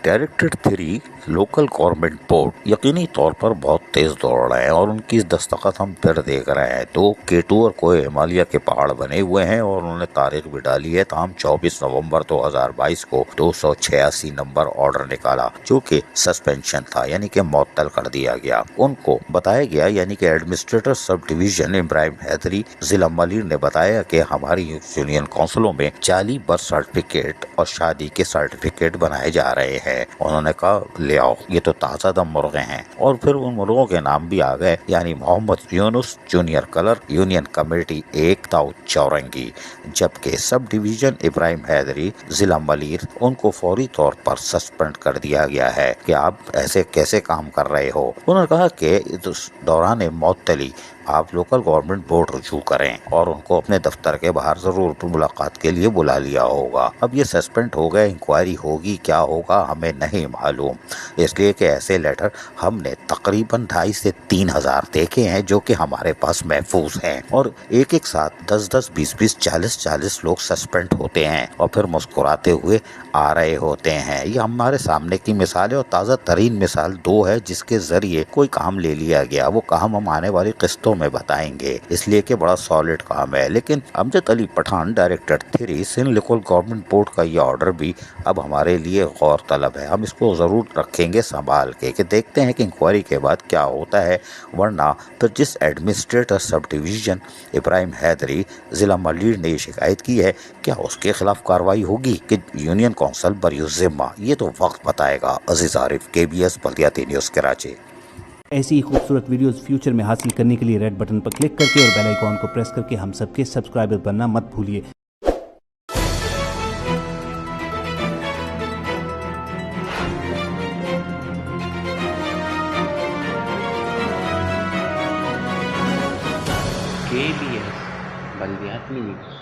Directed 3 local government board यकीनी तौर पर बहुत तेज दौड़ रहे हैं और उनकी दस्तखत हम फिर देख रहे हैं। तो केटू और कोह हिमालय के पहाड़ बने हुए हैं और उन्होंने तारीख भी डाली है। तो हम 24 नवंबर 2022 को 286 नंबर ऑर्डर निकाला जो कि सस्पेंशन था, यानी कि मुअत्तल कर दिया गया। उनको बताया गया, यानी कि administrator sub division Ibrahim Hydari जिला मलिर ने बताया कि हमारी यूनियन काउंसिलों में जाली बर्थ सर्टिफिकेट और शादी के सर्टिफिकेट बनाए जा रहे हैं। उन्होंने कहा ले आओ, ये तो ताज़ा दम मुर्गे हैं। और फिर उन मुर्गों के नाम भी आ गए, यानी मोहम्मद यूनुस जूनियर कलर, यूनियन कमेटी 1 दाऊद चौरंगी, जबकि सब डिवीजन इब्राहिम हैदरी जिला मलिर उनको फौरी तौर पर सस्पेंड कर दिया गया है कि आप ऐसे कैसे काम कर रहे हो। उन्होंने कहा कि इस दौरान मुअत्तली आप लोकल गवर्नमेंट बोर्ड रुजू करें और उनको अपने दफ्तर के बाहर जरूर मुलाकात के लिए बुला लिया होगा। अब ये सस्पेंड हो गए, इंक्वायरी होगी, क्या होगा हमें नहीं मालूम, इसलिए कि ऐसे लेटर हमने तकरीबन 2,500 से 3,000 देखे हैं जो कि हमारे पास महफूज हैं। और एक एक साथ 10-10, 20-20, 40-40 लोग सस्पेंड होते हैं और फिर मुस्कुराते हुए आ रहे होते हैं। ये हमारे सामने की मिसाल है और ताज़ा तरीन मिसाल 2 है जिसके जरिए कोई काम ले लिया गया। वो काम हम आने वाली किस्तों में बताएंगे, इसलिए कि बड़ा सॉलिड काम है। लेकिन Amjad Ali Pathan director 3 Sindh local government board का ये ऑर्डर भी अब हमारे लिए गौर तलब है। हम इसको जरूर रखेंगे संभाल के कि देखते हैं कि इंक्वायरी के बाद क्या होता है। वरना तो जिस administrator sub division Ibrahim Hydari जिला मलिर ने ये शिकायत की है, क्या उसके खिलाफ कार्रवाई होगी कि यूनियन काउंसिल बरी जिम्मा, ये तो वक्त बताएगा। अजीज आरिफ, KBS बल्दियाती न्यूज़ कराची। ऐसी ही खूबसूरत वीडियोस फ्यूचर में हासिल करने के लिए रेड बटन पर क्लिक करके और बेल आइकॉन को प्रेस करके हम सबके सब्सक्राइबर बनना मत भूलिए। KBS बल्दियाती न्यूज़।